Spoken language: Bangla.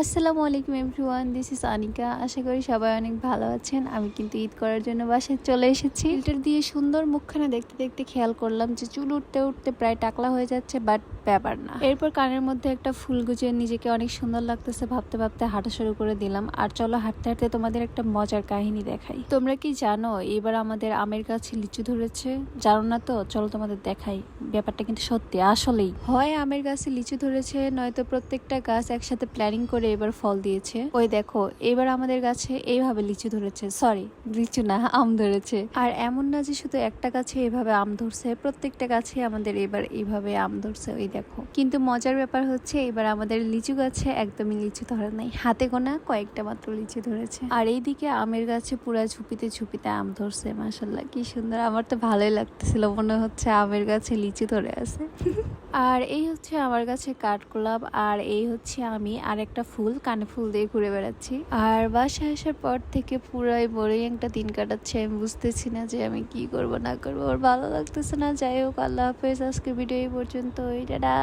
আসসালামু আলাইকুম এভরিওয়ান, দিস ইজ আনিকা। আশা করি সবাই অনেক ভালো আছেন। আমি কিন্তু ঈদ করার জন্য বাসায় চলে এসেছি। ফিল্টার দিয়ে সুন্দর মুখখানা দেখতে দেখতে খেয়াল করলাম যে চুল উঠতে উঠতে প্রায় টাকলা হয়ে যাচ্ছে, বাট ব্যাপার না। এরপর কানের মধ্যে একটা ফুল গুজিয়ে নিজেকে অনেক সুন্দর লাগতেছে ভাবতে ভাবতে হাঁটা শুরু করে দিলাম। আর চলো হাঁটতে হাঁটতে তোমাদের একটা মজার কাহিনী দেখাই। তোমরা কি জানো এবার আমাদের আমের গাছে লিচু ধরেছে? জানো না তো, চলো তোমাদের দেখাই। ব্যাপারটা কিন্তু সত্যি, আসলেই হয় আমের গাছে লিচু ধরেছে, নয়তো প্রত্যেকটা গাছ একসাথে প্ল্যানিং করে এবার ফল দিয়েছে। ওই দেখো, এবার আমাদের গাছে এইভাবে লিচু ধরেছে, সরি লিচু না, আম ধরেছে। আর এমন না যে শুধু একটা গাছে এভাবে আম ধরছে, প্রত্যেকটা গাছে আমাদের এবার এইভাবে আম ধরছে। ওই দেখো, কিন্তু মজার ব্যাপার হচ্ছে এবার আমাদের লিচু গাছে একদমই লিচু ধরে নাই, হাতে গোনা কয়েকটা মাত্র লিচু ধরেছে। আর এইদিকে আমের গাছে পুরা ঝুপিতে ঝুপিতে আম ধরছে। মাশাল্লাহ কি সুন্দর, আমার তো ভালোই লাগতেছিল, মনে হচ্ছে আমের গাছে লিচু ধরে আছে। আর এই হচ্ছে আমার কাছে কাঠগোলাপ, আর এই হচ্ছে আমি আর একটা ফুল, কানে ফুল দিয়ে ঘুরে বেড়াচ্ছি। আর বাসায় আসার পর থেকে পুরাই বোরিং একটা দিন কাটাচ্ছে। আমি বুঝতেছি না যে আমি কি করব না করবো, ওর ভালো লাগতেছে না। যাই হোক, আল্লাহ হাফেজ, আজকে ভিডিও এই পর্যন্ত। টাটা।